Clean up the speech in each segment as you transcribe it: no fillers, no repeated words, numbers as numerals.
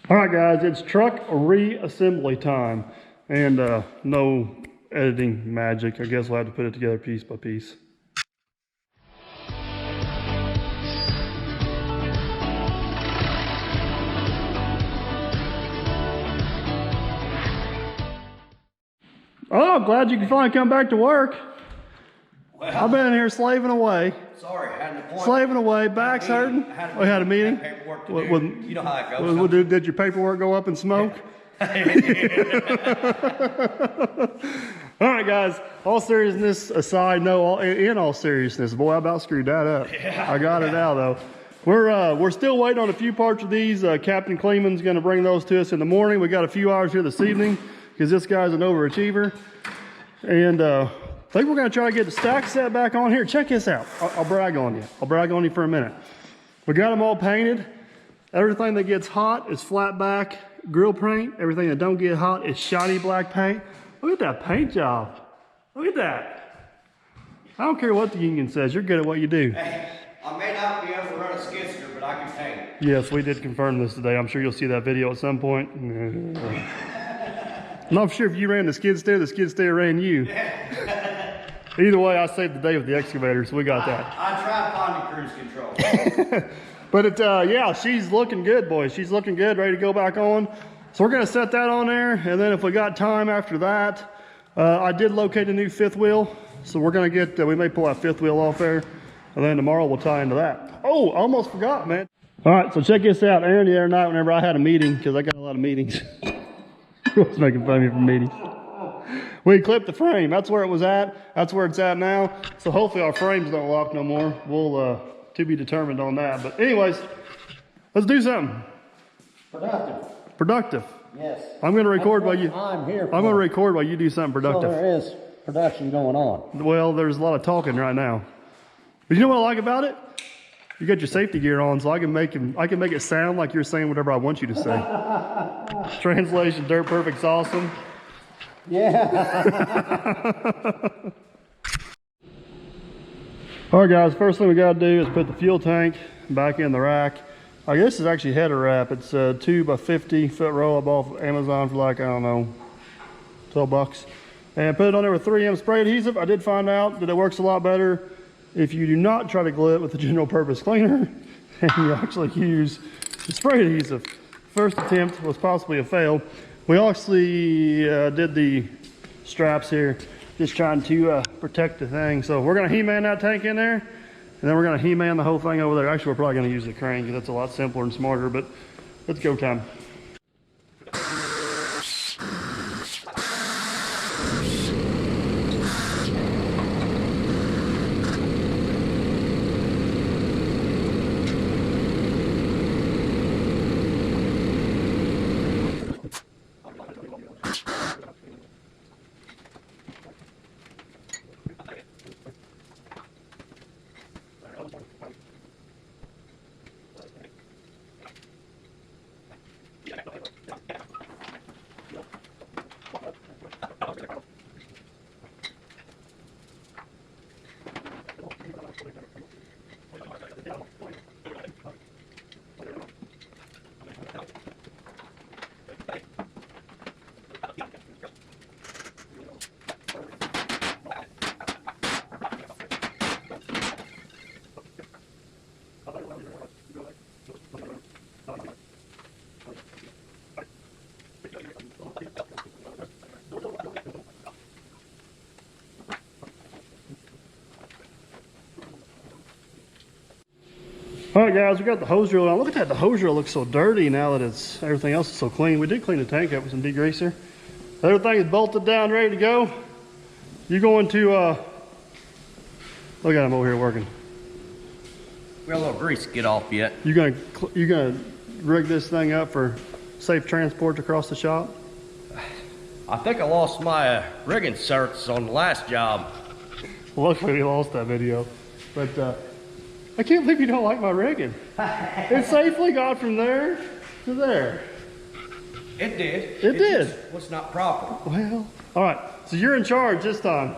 All right, guys, it's truck reassembly time, and no editing magic. I guess we'll have to put it together piece by piece. Oh, I'm glad you can finally come back to work. Well, I've been in here slaving away. Sorry, I had an appointment. Slaving away, back's hurting. We had a meeting. Paperwork to do. You know how it goes. Did your paperwork go up in smoke? All right, guys. All seriousness aside, in all seriousness, boy, I about screwed that up. Yeah. I got it now though. We're still waiting on a few parts of these. Captain Kleeman's going to bring those to us in the morning. We got a few hours here this evening because this guy's an overachiever, and I think we're going to try to get the stack set back on here. Check this out. I'll brag on you. I'll brag on you for a minute. We got them all painted. Everything that gets hot is flat back grill paint. Everything that don't get hot is shiny black paint. Look at that paint job. Look at that. I don't care what the union says. You're good at what you do. Hey, I may not be able to run a skid steer, but I can paint. Yes, we did confirm this today. I'm sure you'll see that video at some point. I'm not sure if you ran the skid steer ran you. Either way, I saved the day with the excavator, so we got that. I tried finding cruise control. But yeah, she's looking good, boys. She's looking good, ready to go back on. So we're gonna set that on there, and then if we got time after that, I did locate a new fifth wheel. So we're gonna get, we may pull that fifth wheel off there, and then tomorrow we'll tie into that. Oh, almost forgot, man. All right, so check this out. Aaron the other night, whenever I had a meeting, because I got a lot of meetings. He was making fun of me for meetings. We clipped the frame. That's where it was at. That's where it's at now. So hopefully our frames don't lock no more. We'll, to be determined on that. But anyways, let's do something. Productive. Yes. I'm going to record while you. I'm going to record while you do something productive. So there is production going on. Well, there's a lot of talking right now. But you know what I like about it? You got your safety gear on, so I can make it sound like you're saying whatever I want you to say. Translation: Dirt Perfect's awesome. Yeah. All right, guys. First thing we got to do is put the fuel tank back in the rack. I guess it's actually header wrap. It's a 2 by 50 foot roll I bought off Amazon for like, I don't know, 12 bucks. And put it on there with 3M spray adhesive. I did find out that it works a lot better if you do not try to glue it with the general purpose cleaner and you actually use the spray adhesive. First attempt was possibly a fail. We actually did the straps here, just trying to protect the thing. So we're gonna He-Man that tank in there, and then we're gonna He-Man the whole thing over there. Actually, we're probably gonna use the crane because that's a lot simpler and smarter, but let's go time. All right, guys, we got the hose drill on. Look at that, the hose drill looks so dirty now that everything else is so clean. We did clean the tank up with some degreaser. Everything is bolted down, ready to go. You're going to, look at him over here working. We got a little grease to get off yet. You gonna rig this thing up for safe transport across the shop? I think I lost my rigging certs on the last job. Luckily, we lost that video, but I can't believe you don't like my rigging. It safely got from there to there. It did. It did. Just was not proper. Well, all right. So you're in charge this time.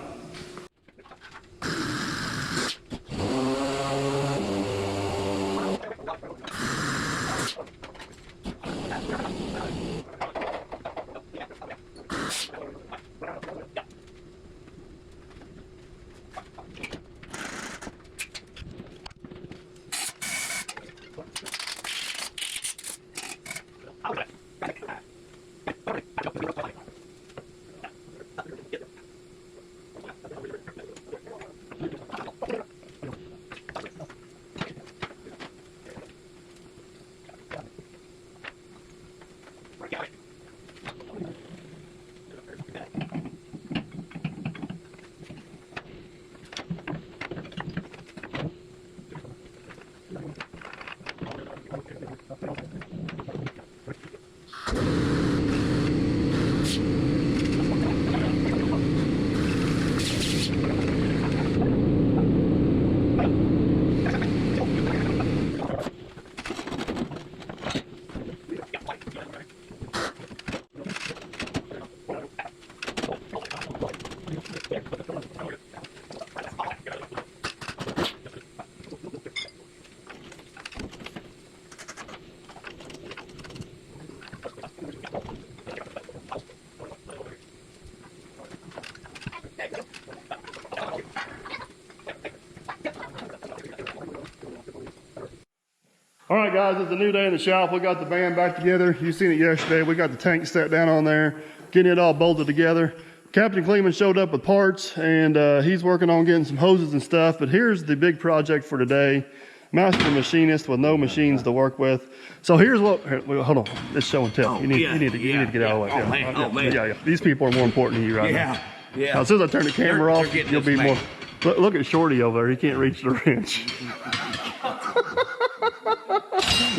right, guys, it's a new day in the shop. We got the band back together. You seen it yesterday. We got the tank set down on there, getting it all bolted together. Captain Kleeman showed up with parts, and he's working on getting some hoses and stuff. But here's the big project for today. Master machinist with no machines to work with. So here's what, here, hold on, it's show and tell. You need to get out of the way. Oh, man. Yeah. These people are more important to you right now. Yeah. Now, as soon as I turn the camera off, getting you'll this be man. more. Look at Shorty over there. He can't reach the wrench.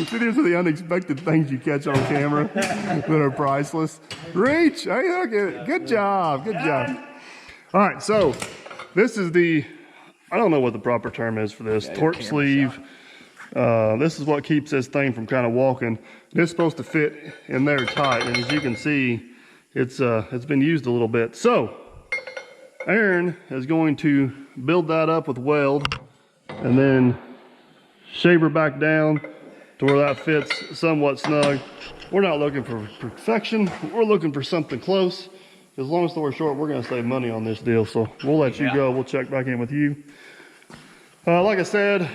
See, these are the unexpected things you catch on camera that are priceless. Reach! Hey, look at it. Good job. Good job. All right, so this is the, I don't know what the proper term is for this. Torque sleeve. This is what keeps this thing from kind of walking. It's supposed to fit in there tight, and as you can see, it's been used a little bit. So Aaron is going to build that up with weld and then shave her back down to where that fits somewhat snug. We're not looking for perfection. We're looking for something close. As long as we're short, we're gonna save money on this deal. So we'll let you go. We'll check back in with you. Like I said,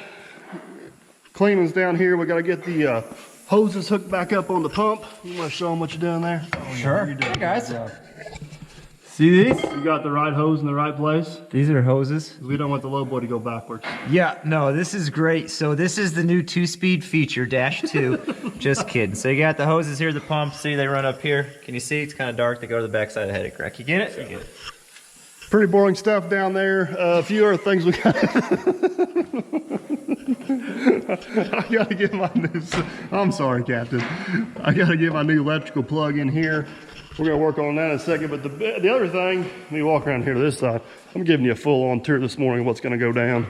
Kleeman's down here. We gotta get the hoses hooked back up on the pump. You wanna show them what you're doing there? Oh, Sure. You're doing Hey guys. a good job. See these? You got the right hose in the right place. These are hoses. We don't want the low boy to go backwards. Yeah, no, this is great. So this is the new 2-speed feature, -2. Just kidding. So you got the hoses here, the pump. See, they run up here. Can you see? It's kind of dark. They go to the backside of the headache rack. You get it? You get it. Pretty boring stuff down there. A few other things we got. I gotta get my new, I'm sorry, Captain. I gotta get my new electrical plug in here. We're gonna work on that in a second, but the other thing, let me walk around here to this side. I'm giving you a full-on tour this morning of what's gonna go down.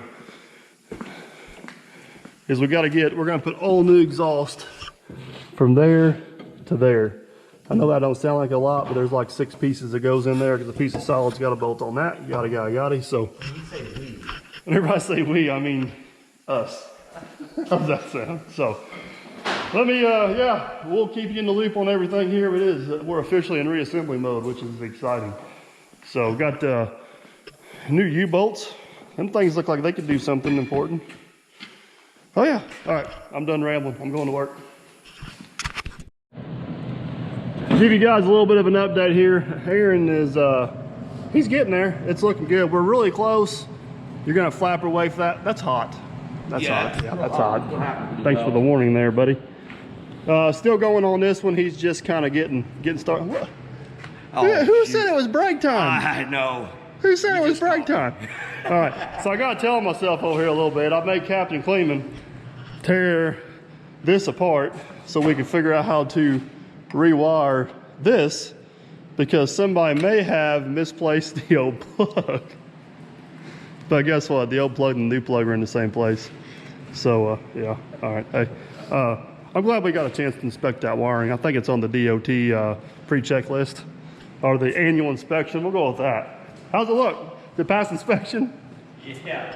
Is we're gonna put all new exhaust from there to there. I know that don't sound like a lot, but there's like 6 pieces that goes in there because a piece of solid's got a bolt on that, yada. So whenever I say we, I mean us. How's that sound? So let me, we'll keep you in the loop on everything here. It is, we're officially in reassembly mode, which is exciting. So got new U-bolts. Them things look like they could do something important. Oh yeah, all right, I'm done rambling. I'm going to work. Give you guys a little bit of an update here. Aaron is, he's getting there. It's looking good. We're really close. You're gonna flap her away for that. That's hot. That's hot. Yeah, that's hot. Thanks for the warning there, buddy. Still going on this one. He's just kind of getting started. What? Oh, Who said it was break time? I know. Who said it was break time? All right, so I gotta tell myself over here a little bit. I made Captain Kleeman tear this apart so we can figure out how to rewire this, because somebody may have misplaced the old plug. But guess what? The old plug and the new plug are in the same place. So yeah, all right. Hey, I'm glad we got a chance to inspect that wiring. I think it's on the DOT pre-checklist or the annual inspection. We'll go with that. How's it look? Did it pass inspection? Yeah.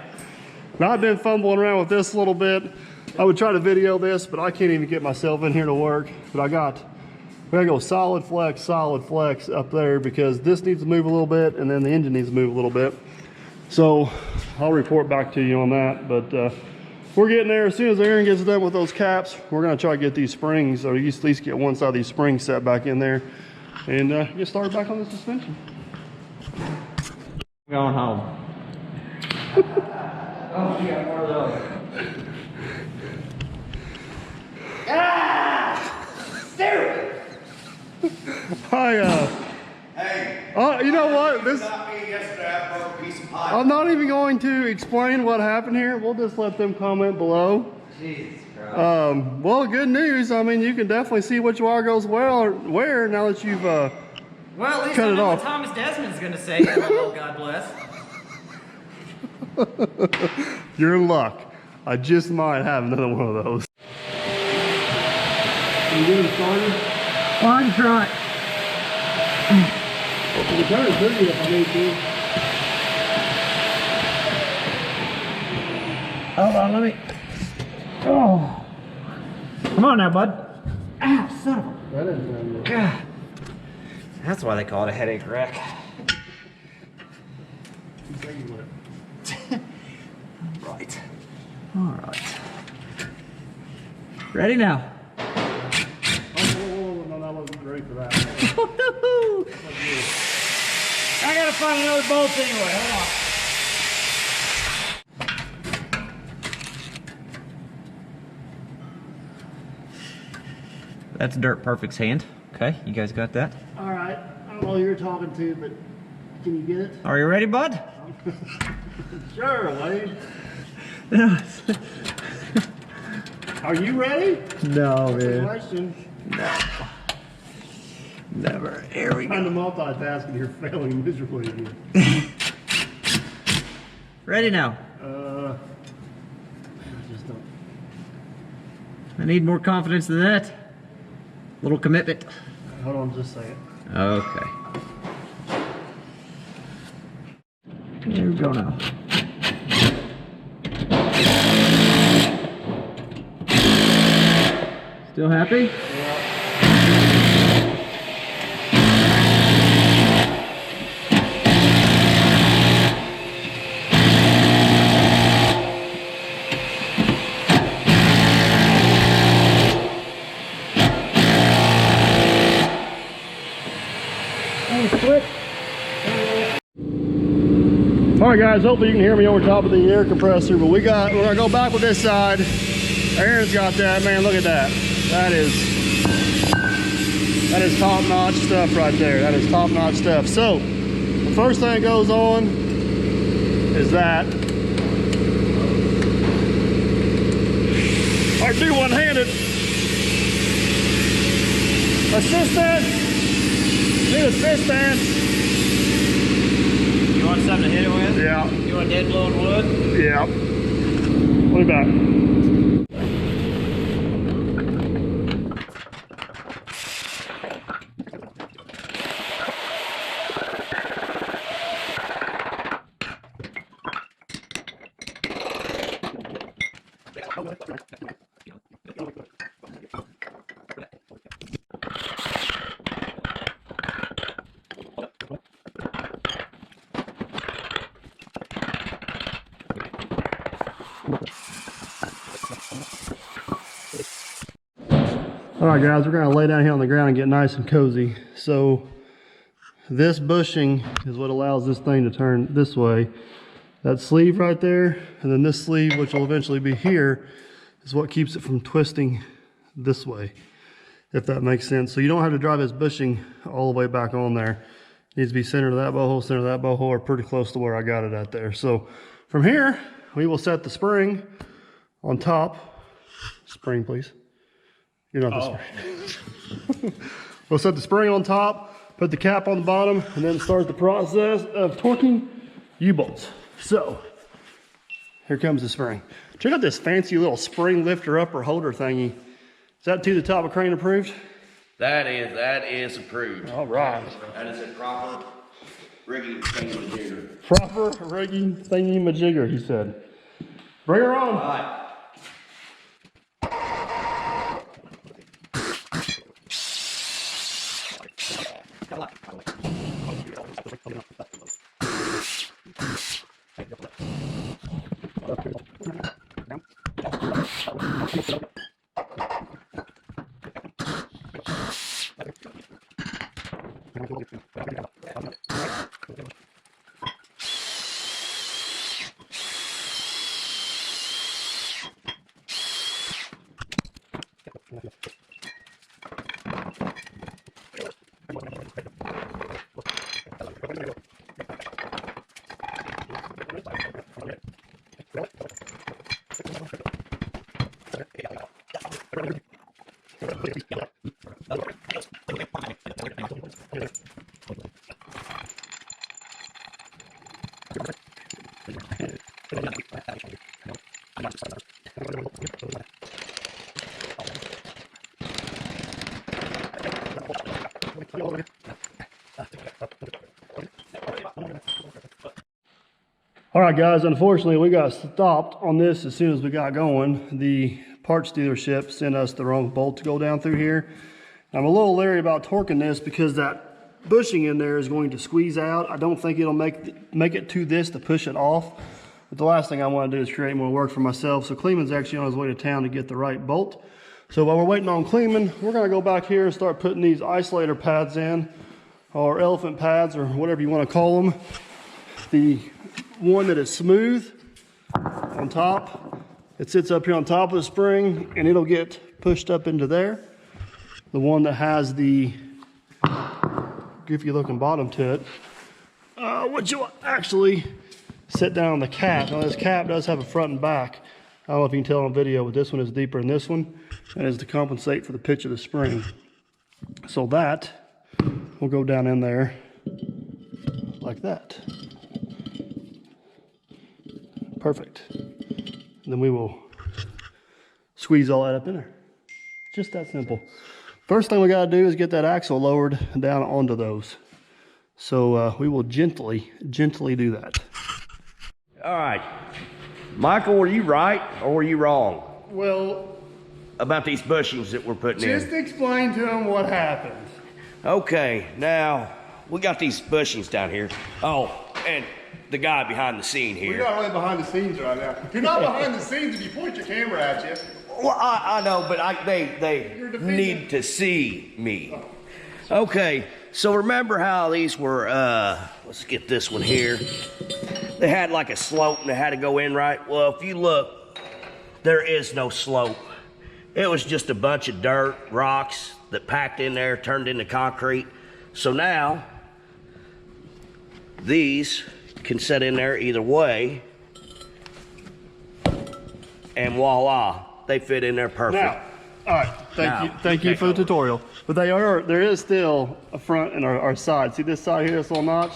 Now I've been fumbling around with this a little bit. I would try to video this, but I can't even get myself in here to work. But we gotta go solid flex up there because this needs to move a little bit and then the engine needs to move a little bit. So I'll report back to you on that, but we're getting there. As soon as Aaron gets done with those caps, we're gonna try to get these springs, or at least get one side of these springs set back in there and get started back on the suspension. Going home. Oh, we got more of those. Hey, you know what? I'm not even going to explain what happened here. We'll just let them comment below. Jesus Christ. Well, good news. I mean, you can definitely see which wire goes where now that you've Well, at least cut I it know off. what Thomas Desmond's gonna say. Hello, God bless. You're in luck. I just might have another one of those. You getting started? I'm trying. You turn it 30 if I need to. Hold on, let me. Oh. Come on now, bud. Ah, son of a. That didn't sound good. God. That's why they call it a headache rack. Right. All right. Ready now. Oh, no, that wasn't great for that. I gotta find another bolt anyway. Hold on. That's Dirt Perfect's hand. Okay, you guys got that? All right. I don't know who you're talking to, but can you get it? Are you ready, bud? Sure, Wade. Are you ready? No, That's the man. question. Never. Here we Trying go. to multitask and you're failing miserably again. Ready now. I just don't. I need more confidence than that. Little commitment. Hold on just a second. Okay. Here we go now. Still happy? All right, guys. Hopefully you can hear me over top of the air compressor. But we're gonna go back with this side. Aaron's got that. Man, look at that. That is top-notch stuff right there. That is top-notch stuff. So the first thing that goes on is that. Or do one-handed. Assistant. Need assistant. You want something to hit it with? Yeah. You want dead blowing wood? Yeah. Put it back. All right, guys, we're gonna lay down here on the ground and get nice and cozy. So this bushing is what allows this thing to turn this way. That sleeve right there, and then this sleeve, which will eventually be here, is what keeps it from twisting this way, if that makes sense. So you don't have to drive this bushing all the way back on there. It needs to be center to that bow hole, center to that bow hole, or pretty close to where I got it at there. So from here, we will set the spring on top. Spring, please. You're not the spring. We'll set the spring on top, put the cap on the bottom, and then start the process of torquing U-bolts. So, here comes the spring. Check out this fancy little spring lifter upper holder thingy. Is that to the top of crane approved? That is approved. All right. That is a proper rigging thingamajigger. Proper rigging thingy majigger, he said. Bring her on. All right. All right, guys, unfortunately, we got stopped on this as soon as we got going. The parts dealership sent us the wrong bolt to go down through here. I'm a little leery about torquing this because that bushing in there is going to squeeze out. I don't think it'll make it to this to push it off. But the last thing I want to do is create more work for myself. So Cleveland's actually on his way to town to get the right bolt. So while we're waiting on Kleeman, we're gonna go back here and start putting these isolator pads in, or elephant pads, or whatever you wanna call them. The one that is smooth on top, it sits up here on top of the spring and it'll get pushed up into there. The one that has the goofy looking bottom to it, which will actually sit down on the cap. Now this cap does have a front and back. I don't know if you can tell on video, but this one is deeper than this one, and is to compensate for the pitch of the spring. So that will go down in there like that. Perfect. And then we will squeeze all that up in there. Just that simple. First thing we gotta do is get that axle lowered down onto those. So we will gently do that. All right. Michael, were you right or were you wrong Well, about these bushings that we're putting just in? explain to them what happened. Okay, now we got these bushings down here. Oh, and the guy behind the scene You're here. not really behind the scenes right now. You're not behind the scenes if you point your camera at you. Well, I know, but they You're defeated. need to see me. Okay, so remember how these were, let's get this one here. They had like a slope and they had to go in right. Well, if you look, there is no slope. It was just a bunch of dirt, rocks that packed in there, turned into concrete. So now, these can set in there either way, and voila, they fit in there perfect. Now, all right, thank you take for the over. tutorial. But there is still a front and our side. See this side here, this little notch?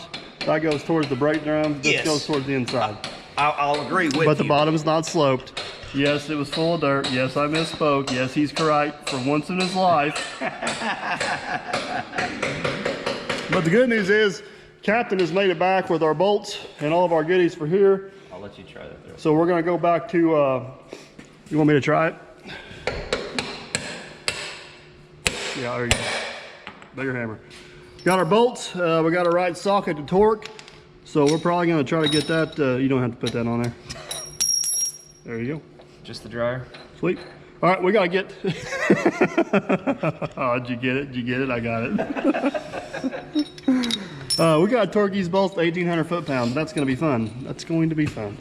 That goes towards the brake drum, this Yes. goes towards the inside. I'll agree with you. But the bottom's not sloped. Yes, it was full of dirt. Yes, I misspoke. Yes, he's correct for once in his life. But the good news is, Captain has made it back with our bolts and all of our goodies for here. I'll let you try that there. So we're gonna go back to, you want me to try it? Yeah, there you go. Bigger hammer. Got our bolts, we got our right socket to torque. So we're probably gonna try to get that, you don't have to put that on there. There you go. Just the dryer? Sweet. All right, we gotta get. Oh, did you get it? Did you get it? I got it. We gotta torque these bolts to 1,800 foot-pounds. That's gonna be fun. That's going to be fun.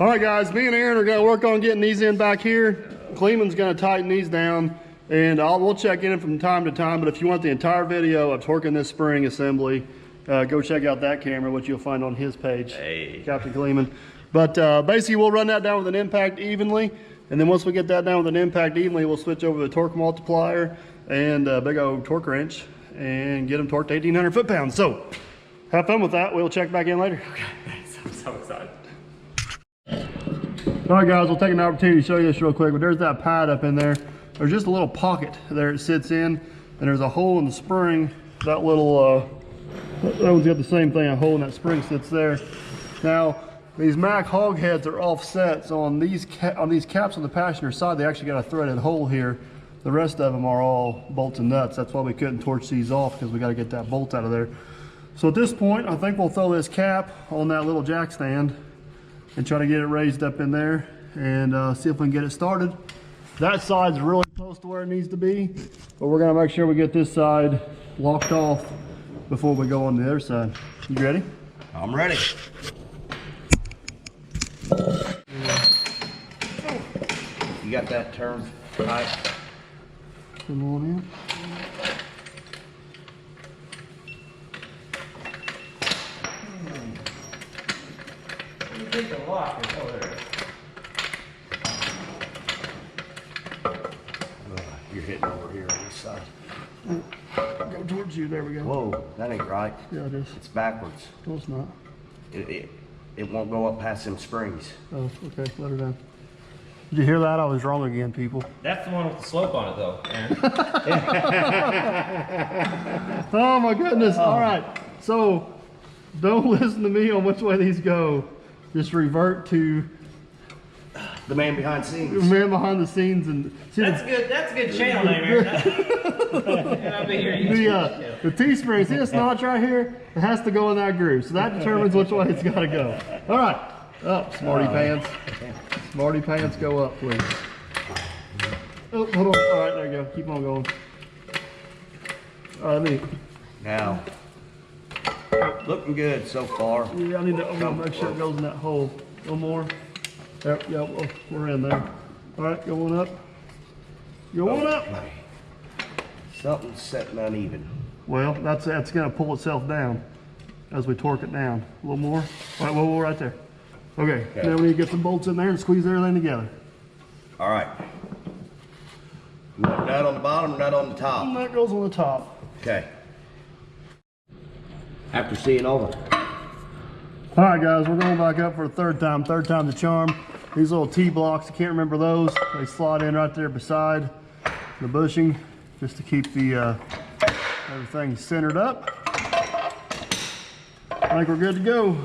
All right, guys. Me and Aaron are gonna work on getting these in back here. Kleeman's gonna tighten these down, and we'll check in from time to time. But if you want the entire video of torquing this spring assembly, go check out that camera, which you'll find on his page, Hey. Captain Kleeman. But basically, we'll run that down with an impact evenly, and then once we get that down with an impact evenly, we'll switch over to the torque multiplier and a big old torque wrench and get them torqued to 1,800 foot-pounds. So, have fun with that. We'll check back in later. I'm so excited. All right, guys, we'll take an opportunity to show you this real quick. But there's that pad up in there. There's just a little pocket there it sits in, and there's a hole in the spring. That little, that one's got the same thing, a hole in that spring sits there. Now, these Mack hog heads are offset, so on these caps on the passenger side, they actually got a threaded hole here. The rest of them are all bolts and nuts. That's why we couldn't torch these off, because we got to get that bolt out of there. So at this point, I think we'll throw this cap on that little jack stand and try to get it raised up in there and see if we can get it started. That side's really close to where it needs to be, but we're gonna make sure we get this side locked off before we go on the other side. You ready? I'm ready. You got that turned tight? Come on in. Take the lock and go there. You're hitting over here on this side. Go towards you, there we go. Whoa, that ain't right. Yeah, it is. It's backwards. No, it's not. It won't go up past them springs. Oh, okay, let her down. Did you hear that? I was wrong again, people. That's the one with the slope on it, though, Aaron. Oh my goodness, all right. So, don't listen to me on which way these go. Just revert to The man behind the scenes. man behind the scenes and see That's good. That's a good channel name, Aaron. I'll be here. the T-spring. See this notch right here? It has to go in that groove. So that determines which way it's got to go. All right. Up, smarty pants. Marty pants go up, please. Oh, hold on. All right, there you go. Keep on going. All right, neat. Now, looking good so far. Yeah, I need to make sure it goes in that hole. One more. There, yeah, well, we're in there. All right, going up. Going up. Something's setting uneven. Well, that's going to pull itself down as we torque it down. A little more. All right, whoa, right there. Okay, now we need to get some bolts in there and squeeze everything together. All right. Nut on the bottom or nut on the top? And that goes on the top. Okay. After seeing over. All right, guys, we're going back up for the third time the charm. These little T-blocks, I can't remember those. They slide in right there beside the bushing just to keep the everything centered up. I think we're good to go.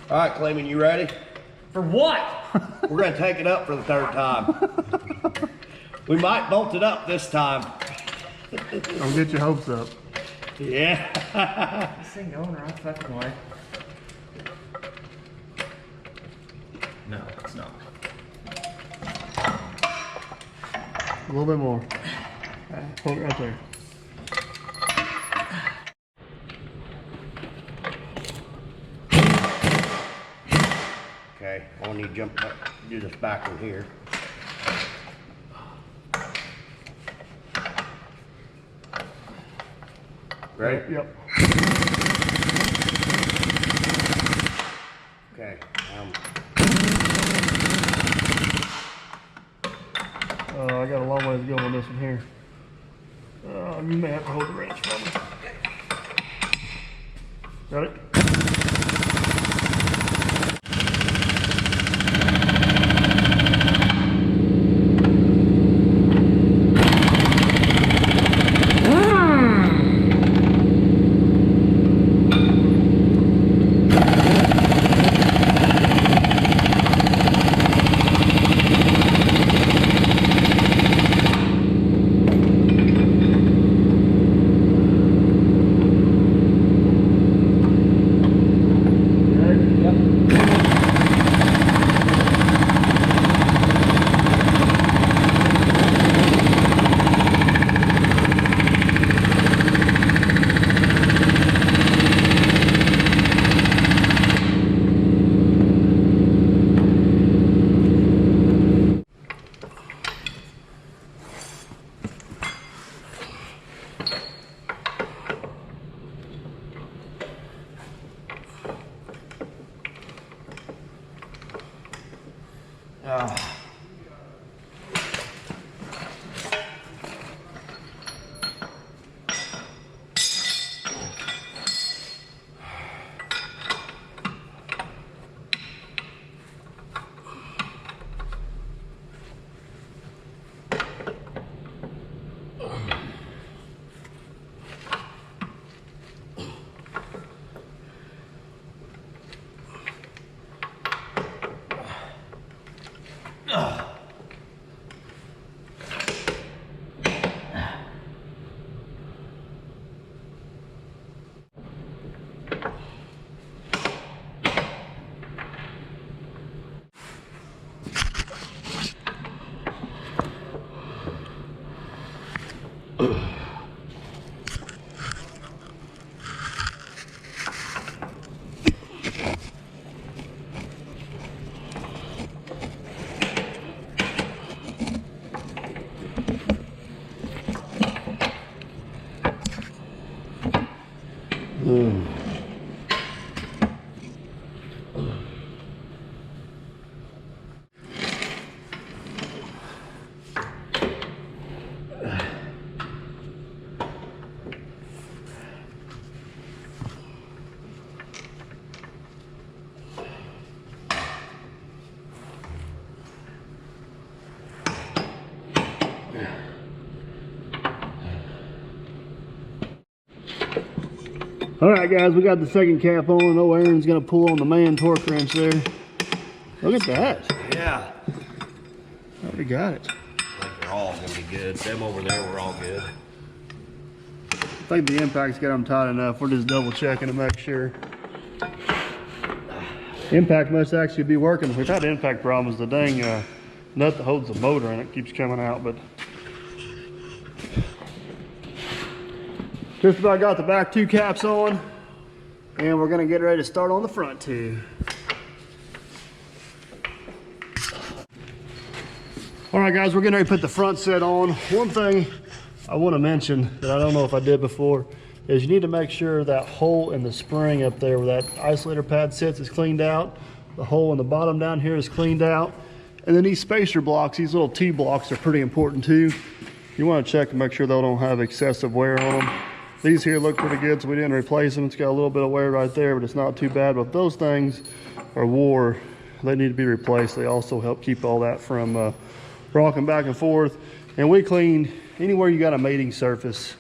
All right, Clayman, you ready? For what? We're gonna take it up for the third time. We might bolt it up this time. Don't get your hopes up. Yeah. This thing going the right fucking way. No, it's not. A little bit more. Hold it right there. Okay, I want you to jump up, do this backward here. Ready? Yep. Okay. I got a long way to go on this one here. You may have to hold the wrench for me. Got it? All right, guys, we got the second cap on. Oh, Aaron's gonna pull on the man torque wrench there. Look at that. Yeah. Already got it. I think they're all gonna be good. Them over there were all good. think the impact's got them tight enough. We're just double checking to make sure. Impact must actually be working. We've had impact problems. The dang nut that holds the motor in it keeps coming out, but just about got the back two caps on, and we're gonna get ready to start on the front two. All right, guys, we're getting ready to put the front set on. One thing I want to mention that I don't know if I did before is you need to make sure that hole in the spring up there where that isolator pad sits is cleaned out. The hole in the bottom down here is cleaned out. And then these spacer blocks, these little T blocks are pretty important too. You want to check and make sure they don't have excessive wear on them. These here look pretty good, so we didn't replace them. It's got a little bit of wear right there, but it's not too bad. But if those things are wore, they need to be replaced. They also help keep all that from rocking back and forth. And we cleaned anywhere you got a mating surface,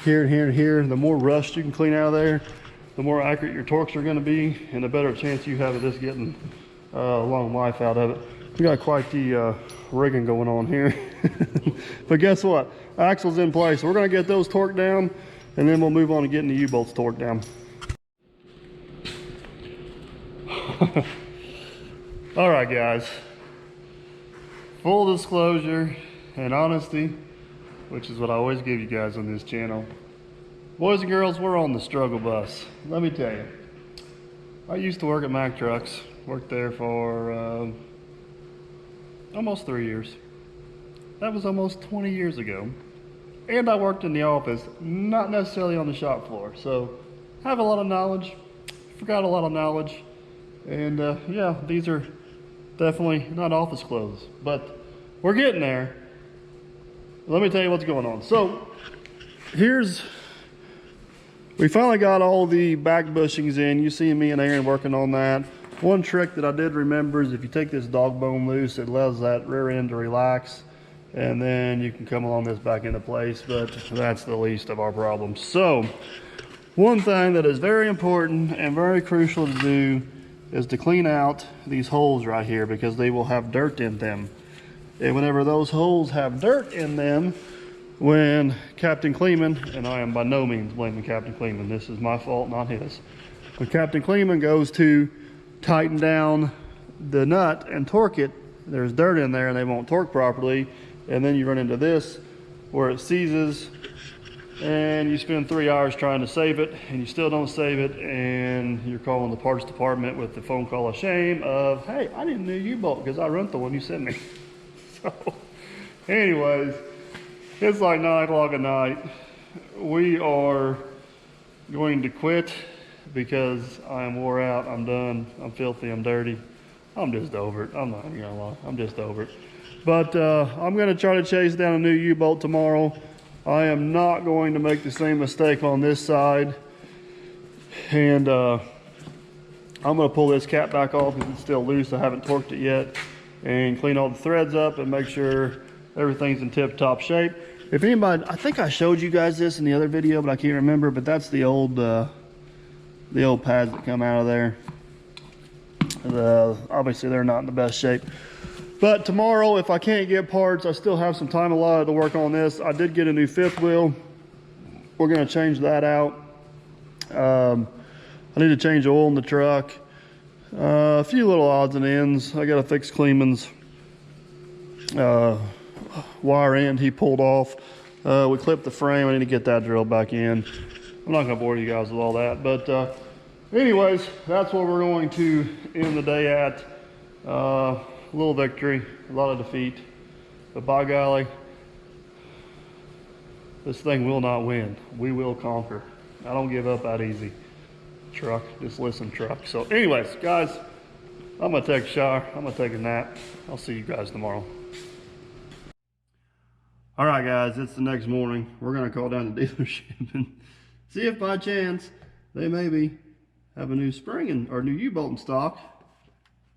here and here and here. The more rust you can clean out of there, the more accurate your torques are going to be, and the better chance you have of this getting a long life out of it. We got quite the rigging going on here. But guess what? Axle's in place. So we're going to get those torqued down, and then we'll move on to getting the U-bolts torqued down. All right, guys. Full disclosure and honesty, which is what I always give you guys on this channel. Boys and girls, we're on the struggle bus. Let me tell you, I used to work at Mack Trucks. Worked there for almost 3 years. That was almost 20 years ago. And I worked in the office, not necessarily on the shop floor. So I have a lot of knowledge, forgot a lot of knowledge. And yeah, these are definitely not office clothes, but we're getting there. Let me tell you what's going on. So we finally got all the back bushings in. You see me and Aaron working on that. One trick that I did remember is if you take this dog bone loose, it allows that rear end to relax, and then you can come along this back into place, but that's the least of our problems. So one thing that is very important and very crucial to do is to clean out these holes right here, because they will have dirt in them. And whenever those holes have dirt in them, when Captain Kleeman, and I am by no means blaming Captain Kleeman, this is my fault, not his. When Captain Kleeman goes to tighten down the nut and torque it, there's dirt in there and they won't torque properly, and then you run into this where it seizes, and you spend 3 hours trying to save it, and you still don't save it, and you're calling the parts department with the phone call of shame of, hey, I didn't know you bought because I run the one you sent me. So, anyways, it's like 9 o'clock at night. We are going to quit because I am wore out. I'm done. I'm filthy. I'm dirty. I'm just over it. I'm not even gonna lie. I'm just over it. But I'm gonna try to chase down a new U-bolt tomorrow. I am not going to make the same mistake on this side. And I'm gonna pull this cap back off because it's still loose. I haven't torqued it yet. And clean all the threads up and make sure everything's in tip-top shape. If anybody, I think I showed you guys this in the other video, but I can't remember, but that's the old pads that come out of there. Obviously they're not in the best shape. But tomorrow, if I can't get parts, I still have some time allotted to work on this. I did get a new fifth wheel. We're gonna change that out. I need to change oil in the truck. A few little odds and ends. I gotta fix Kleeman's wire end he pulled off. We clipped the frame. I need to get that drilled back in. I'm not gonna bore you guys with all that, but anyways, that's what we're going to end the day at. A little victory, a lot of defeat, but by golly, this thing will not win. We will conquer. I don't give up that easy. Truck, just listen, truck. So anyways, guys, I'm gonna take a shower. I'm gonna take a nap. I'll see you guys tomorrow. All right, guys, it's the next morning. We're gonna call down the dealership and see if by chance they maybe have a new spring or new U-bolt in stock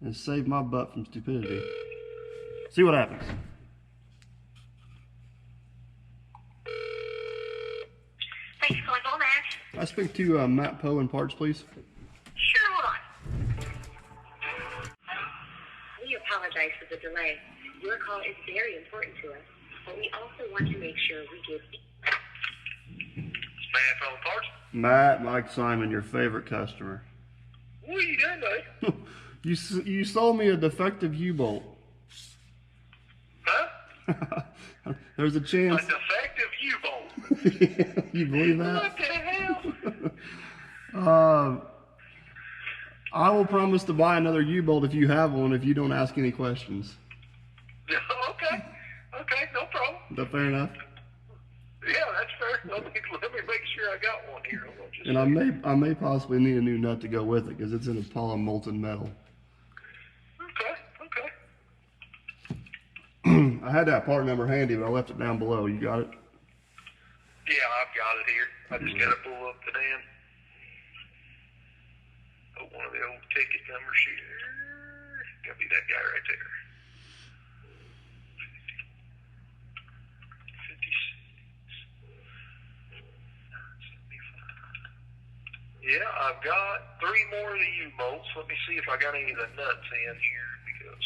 and save my butt from stupidity. See what happens. Thanks for calling Mack. Can I speak to Matt Poe in parts, please? Sure, hold on. We apologize for the delay. Your call is very important to us, but we also want to make sure we give... Matt phone parts. Matt, Mike Simon, your favorite customer. What are you doing, buddy? You sold me a defective U-bolt. Huh? There's a A chance. defective U-bolt. You believe that? What the hell? I will promise to buy another U-bolt if you have one, if you don't ask any questions. Okay. Okay, no problem. Is that fair enough? Yeah, that's fair. Let me make sure I got one here. Hold on just a And second. I may possibly need a new nut to go with it because it's in a poly molten metal. Okay, okay. I had that part number handy, but I left it down below. You got it? Yeah, I've got it here. I just gotta pull up the damn. Oh, one of the old ticket numbers here. Gotta be that guy right there. 56. Yeah, I've got 3 more of the U-bolts. Let me see if I got any of the nuts in here because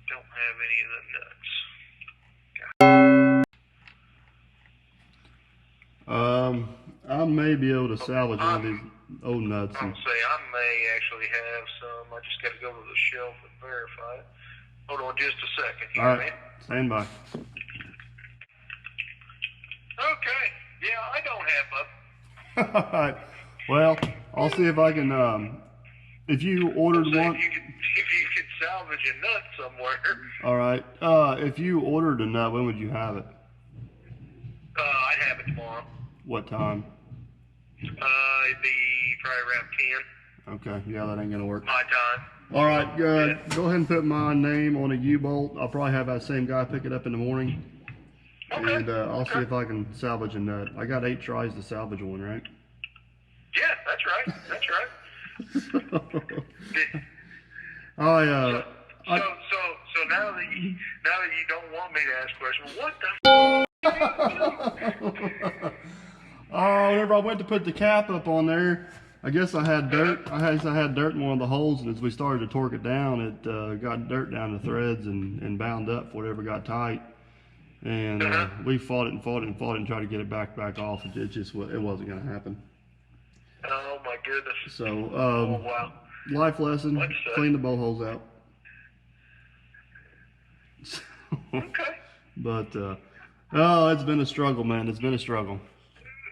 don't have any of the nuts. I may be able to salvage one of these old nuts. I'll say I may actually have some. I just got to go to the shelf and verify it. Hold on just a second here, All right, man. stand by. Okay. Yeah, I don't have them. All right. Well, I'll see if I can. If you ordered So one. if you could salvage a nut somewhere, All right. If you ordered a nut, when would you have it? I'd have it tomorrow. What time? It'd be probably around 10 Okay. Yeah, that ain't gonna work. my time. All right. Go ahead and put my name on a U-bolt. I'll probably have that same guy pick it up in the morning, Okay. and I'll see if I can salvage a nut. I got 8 tries to salvage one, right? Yeah, that's right. That's right. So now that you don't want me to ask questions, what the Oh, whenever I went to put the cap up on there, I guess I had dirt. I had dirt in one of the holes, and as we started to torque it down, it got dirt down the threads and bound up whatever got tight. And we fought it and tried to get it back off. It just it wasn't going to happen. Oh my goodness. So Oh wow. life lesson: What's that? clean the bolt holes out. Okay. But oh, it's been a struggle, man. It's been a struggle.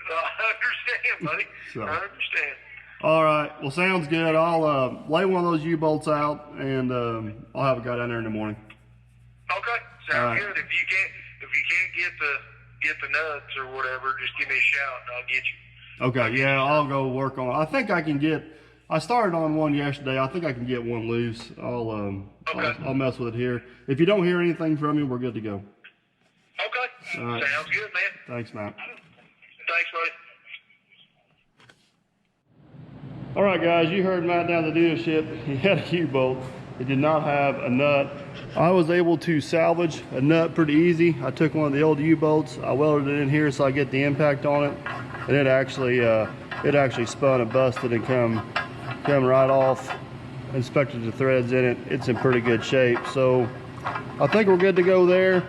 I understand, buddy. So. I understand. All right. Well, sounds good. I'll lay one of those U-bolts out, and I'll have a guy down there in the morning. Okay. All Sounds right. good. If you can't get the nuts or whatever, just give me a shout and I'll get you. Okay. Yeah, I'll go work on it. I think I can get. I started on one yesterday. I think I can get one loose. I'll mess with it here. If you don't hear anything from me, we're good to go. Okay. All right. Sounds good, man. Thanks, Matt. Thanks, buddy. All right, guys, you heard Matt down at the dealership. He had a U-bolt. It did not have a nut. I was able to salvage a nut pretty easy. I took one of the old U-bolts. I welded it in here so I get the impact on it, and it actually spun and busted and come right off. Inspected the threads in it. It's in pretty good shape. So I think we're good to go there.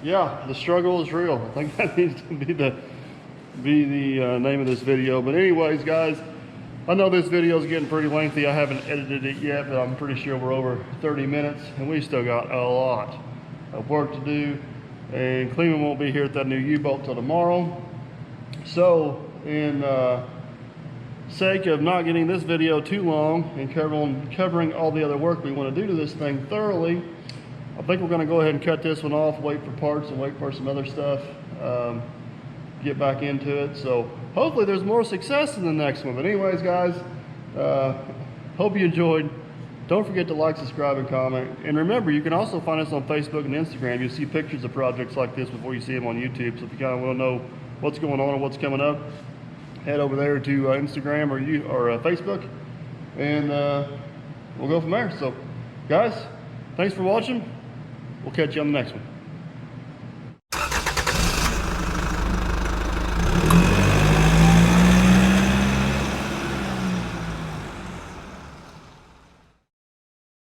Yeah, the struggle is real. I think that needs to be the name of this video. But anyways, guys, I know this video is getting pretty lengthy. I haven't edited it yet, but I'm pretty sure we're over 30 minutes, and we still got a lot of work to do. And Cleveland won't be here at that new U-bolt till tomorrow. So, in sake of not getting this video too long and covering all the other work we want to do to this thing thoroughly, I think we're going to go ahead and cut this one off, wait for parts and wait for some other stuff, get back into it. So hopefully there's more success in the next one. But anyways, guys, hope you enjoyed. Don't forget to like, subscribe, and comment. And remember, you can also find us on Facebook and Instagram. You'll see pictures of projects like this before you see them on YouTube. So if you kind of want to know what's going on and what's coming up, head over there to Instagram or Facebook, and we'll go from there. So, guys, thanks for watching. We'll catch you on the next one.